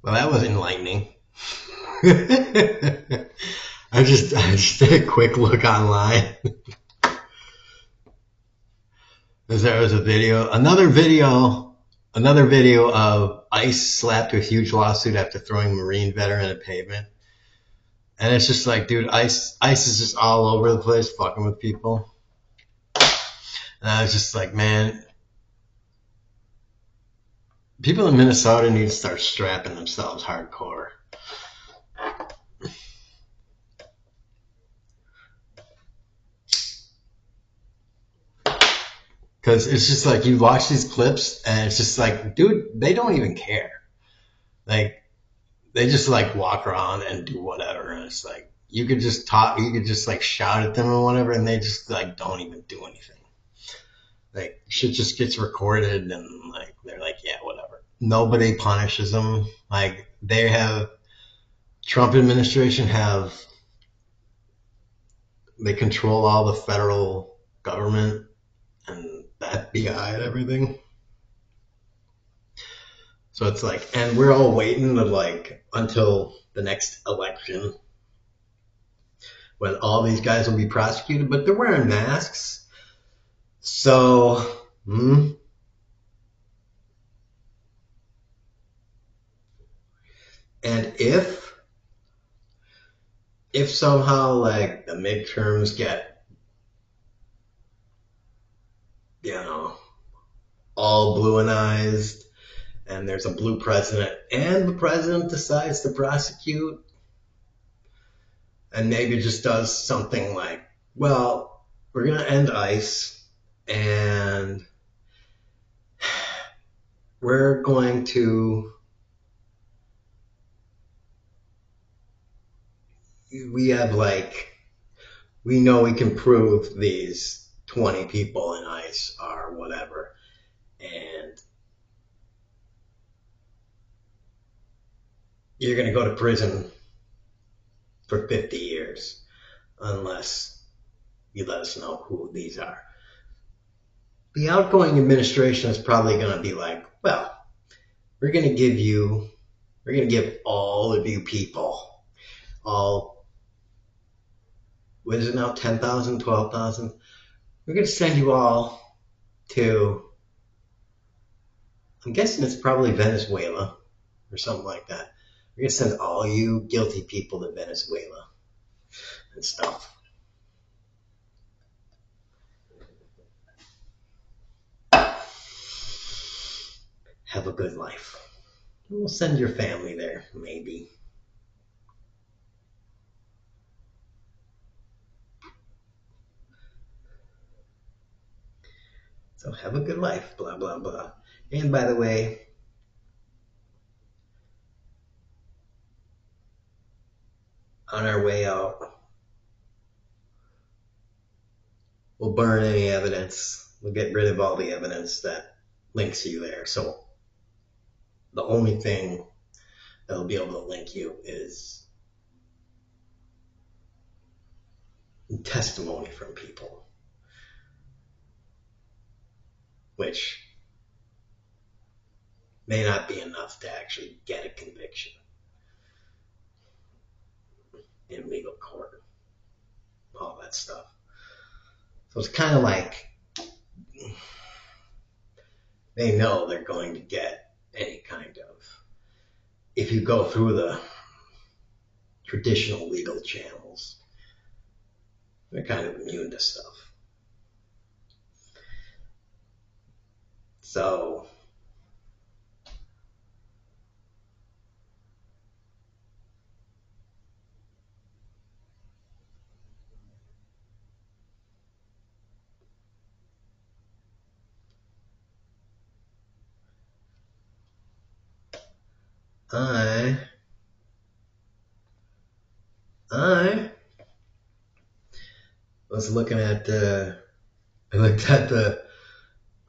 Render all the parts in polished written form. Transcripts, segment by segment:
Well, that was enlightening. I just did a quick look online. There was another video of ICE slapped a huge lawsuit after throwing Marine veteran at pavement. And it's just like, dude, ICE is just all over the place fucking with people. And I was just like, man, people in Minnesota need to start strapping themselves hardcore. Because it's just like, you watch these clips and it's just like, dude, they don't even care. Like, they just like walk around and do whatever. And it's like, you could just talk, you could just like shout at them or whatever, and they just like don't even do anything. Like, shit just gets recorded and like, they're like, yeah, whatever. Nobody punishes them. Like, Trump administration they control all the federal government and the FBI and everything. So it's like, and we're all waiting until the next election when all these guys will be prosecuted, but they're wearing masks. So, and if somehow like the midterms get, all blueanized, and there's a blue president, and the president decides to prosecute, and maybe just does something like, well, we're going to end ICE, and we're going to, we know we can prove these 20 people in ICE are whatever, and you're going to go to prison for 50 years unless you let us know who these are. The outgoing administration is probably going to be like, well, we're going to give all of you people, what is it now, 10,000, 12,000? We're going to send you all to, I'm guessing it's probably Venezuela or something like that. We're going to send all you guilty people to Venezuela and stuff. Have a good life. We'll send your family there, maybe. So have a good life, blah, blah, blah. And by the way, on our way out, we'll burn any evidence. We'll get rid of all the evidence that links you there. So the only thing that'll be able to link you is testimony from people, which may not be enough to actually get a conviction in legal court, all that stuff. So it's kind of like they know they're going to get any kind of, if you go through the traditional legal channels, they're kind of immune to stuff. So I was looking at I looked at the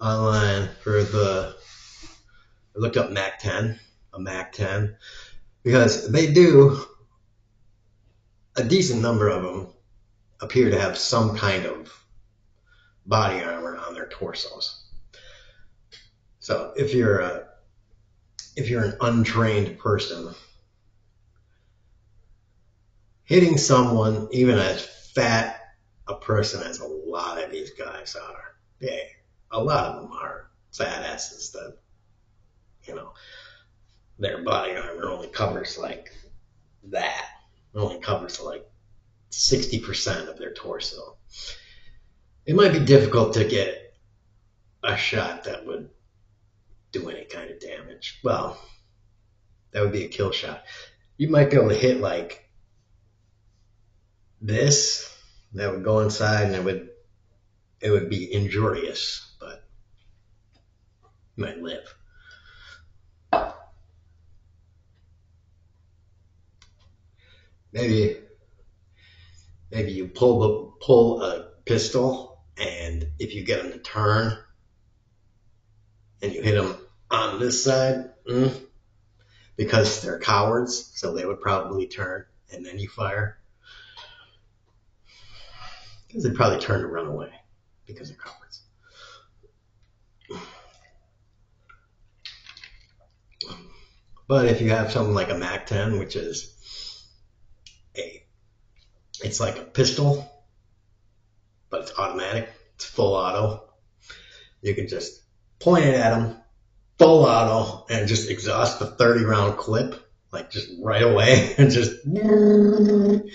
online for I looked up a Mac 10, because they do, a decent number of them appear to have some kind of body armor on their torsos. So if you're if you're an untrained person, hitting someone, even as fat a person as a lot of these guys are, a lot of them are fat asses that, you know, their body armor only covers like that. It only covers like 60% of their torso. It might be difficult to get a shot that would do any kind of damage. Well, that would be a kill shot. You might be able to hit like this. That would go inside and it would be injurious, but you might live. Maybe you pull a pistol, and if you get them to turn and you hit them on this side, because they're cowards, so they would probably turn, and then you fire. Because they'd probably turn to run away because they're cowards. But if you have something like a MAC-10, which is it's like a pistol, but it's automatic, it's full auto. You can just point it at them, full auto, and just exhaust the 30-round clip, like just right away, and just you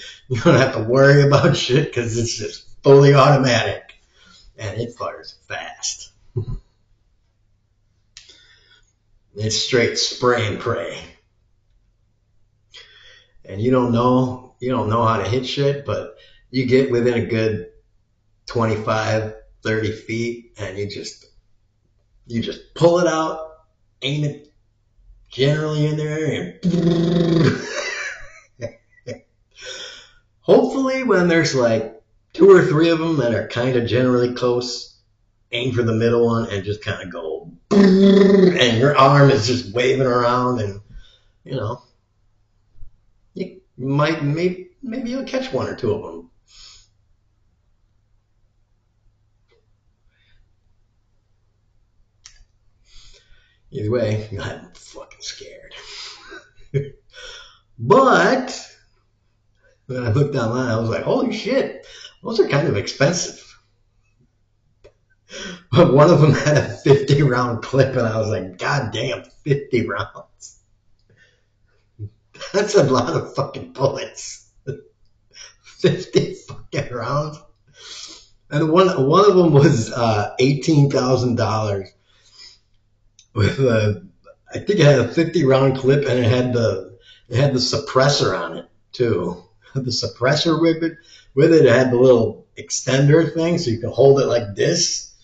don't have to worry about shit because it's just fully automatic, and it fires fast. It's straight spray and pray, and you don't know how to hit shit, but you get within a good 25, 30 feet, and you just pull it out, aim it generally in there, and hopefully when there's like 2 or 3 of them that are kind of generally close, aim for the middle one and just kind of go, and your arm is just waving around, and you know, you might maybe you'll catch 1 or 2 of them. Either way, you'll have them fucking scared. But when I looked online, I was like, holy shit, those are kind of expensive. But one of them had a 50-round clip, and I was like, god damn, 50 rounds. That's a lot of fucking bullets. 50 fucking rounds. And one of them was $18,000 with I think it had a 50-round clip, and it had the suppressor on it too. The suppressor with it had the little extender thing, so you can hold it like this.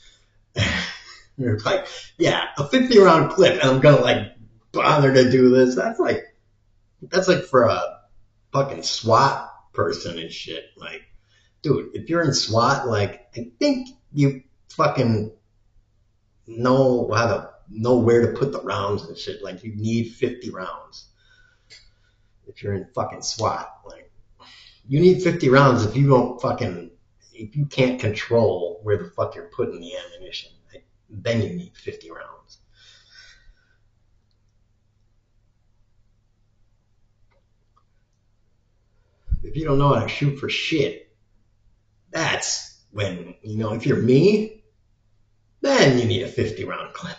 You're like, yeah, a 50-round clip, and I'm gonna like bother to do this. That's like for a fucking SWAT person and shit. Like, dude, if you're in SWAT, like, I think you fucking know where to put the rounds and shit. Like, you need 50 rounds if you're in fucking SWAT. Like, you need 50 rounds if you can't control where the fuck you're putting the ammunition. Like, then you need 50 rounds. If you don't know how to shoot for shit, that's when, if you're me, then you need a 50-round clip.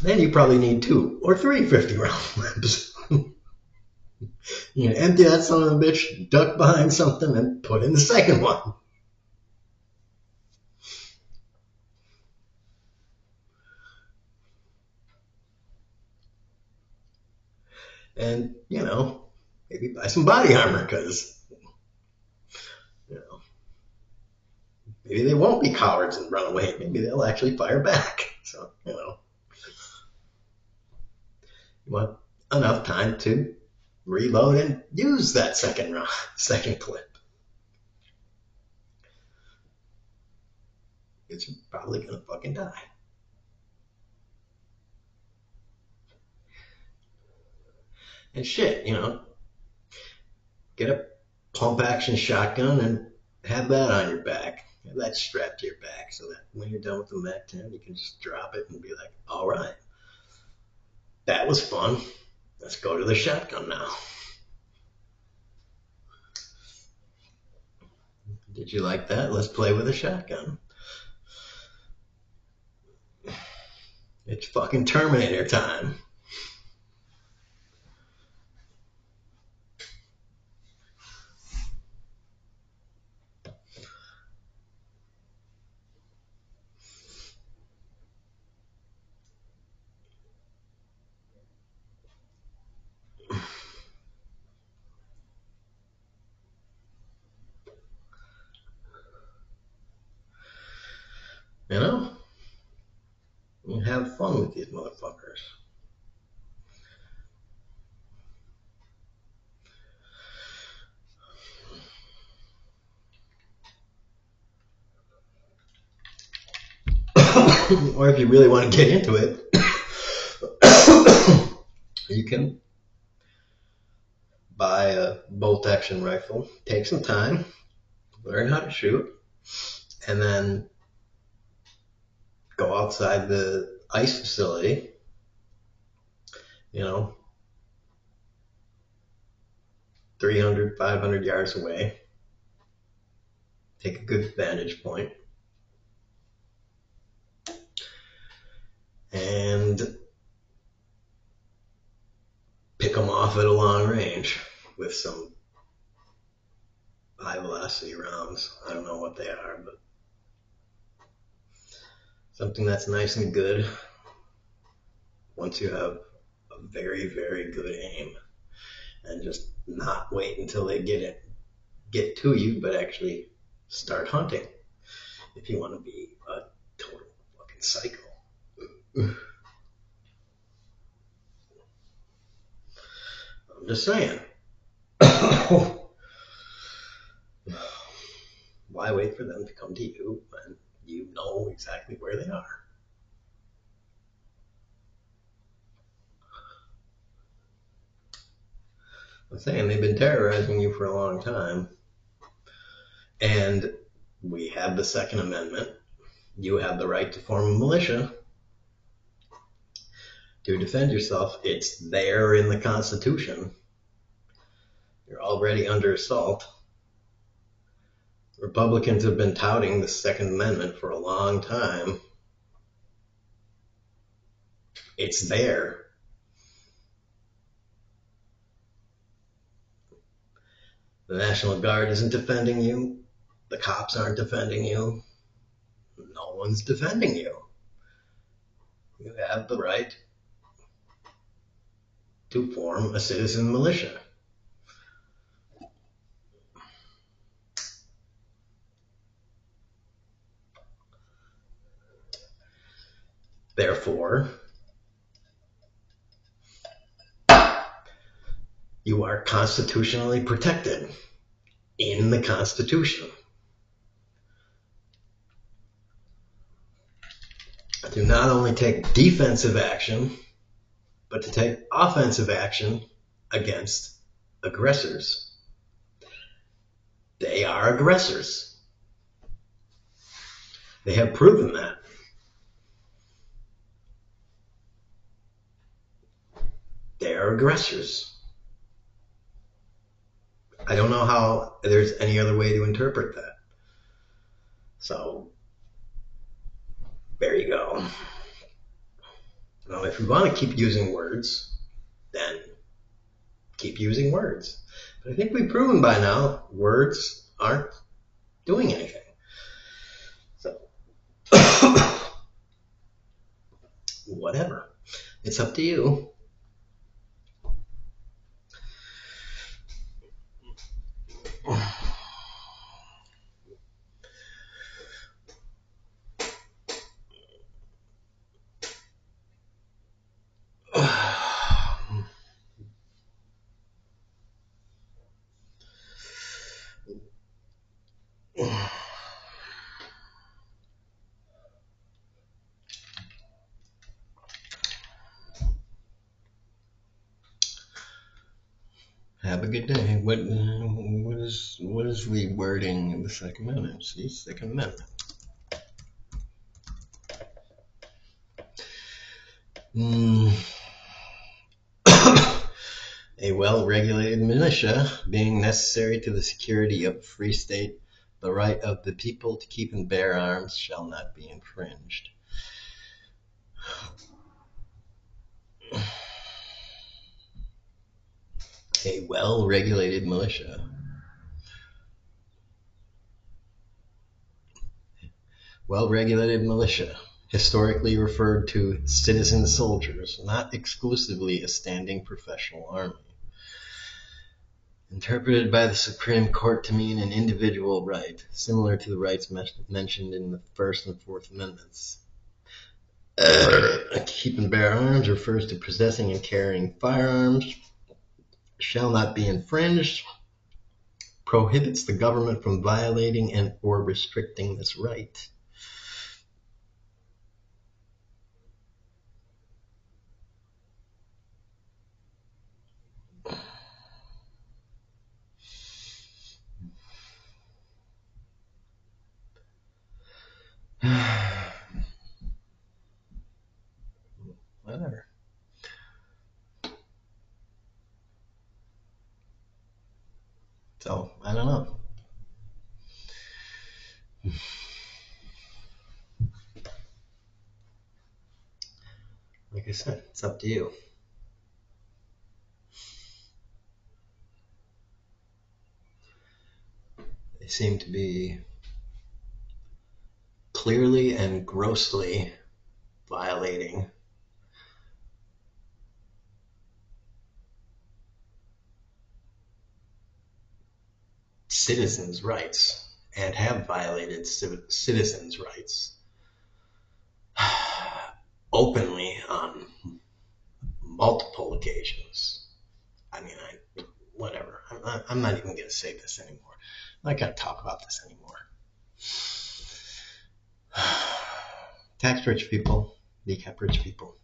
Then you probably need 2 or 3 50-round clips. You empty that son of a bitch, duck behind something, and put in the second one. And, maybe buy some body armor, because, maybe they won't be cowards and run away. Maybe they'll actually fire back. So, you want enough time to reload and use that second clip. Because you're probably going to fucking die. And shit, get a pump action shotgun and have that on your back. Have that strapped to your back so that when you're done with the Mac 10, you can just drop it and be like, all right, that was fun. Let's go to the shotgun now. Did you like that? Let's play with a shotgun. It's fucking Terminator time. You know? You have fun with these motherfuckers. Or if you really want to get into it, you can buy a bolt action rifle, take some time, learn how to shoot, and then go outside the ice facility, 300, 500 yards away, take a good vantage point, and pick them off at a long range with some high velocity rounds. I don't know what they are, but something that's nice and good once you have a very, very good aim, and just not wait until they get to you, but actually start hunting if you want to be a total fucking psycho. I'm just saying. Why wait for them to come to you when you know exactly where they are? I'm saying they've been terrorizing you for a long time, and we have the Second Amendment. You have the right to form a militia to defend yourself. It's there in the Constitution. You're already under assault. Republicans have been touting the Second Amendment for a long time. It's there. The National Guard isn't defending you. The cops aren't defending you. No one's defending you. You have the right to form a citizen militia. Therefore, you are constitutionally protected in the Constitution to not only take defensive action, but to take offensive action against aggressors. They are aggressors. They have proven that. They are aggressors. I don't know how there's any other way to interpret that. So, there you go. Now, if we want to keep using words, then keep using words. But I think we've proven by now words aren't doing anything. So, whatever. It's up to you. Have a good day. What is the wording of the Second Amendment? See, Second Amendment. A well-regulated militia being necessary to the security of a free state, the right of the people to keep and bear arms shall not be infringed. A well-regulated militia. Well-regulated militia, historically referred to citizen soldiers, not exclusively a standing professional army. Interpreted by the Supreme Court to mean an individual right, similar to the rights mentioned in the First and Fourth Amendments. Keep and bear arms refers to possessing and carrying firearms, shall not be infringed, prohibits the government from violating and or restricting this right. Whatever. So, I don't know. Like I said, it's up to you. They seem to be clearly and grossly violating citizens' rights and have violated citizens' rights openly on multiple occasions. I mean, whatever. I'm not even going to say this anymore. I'm not going to talk about this anymore. Tax rich people, decap rich people.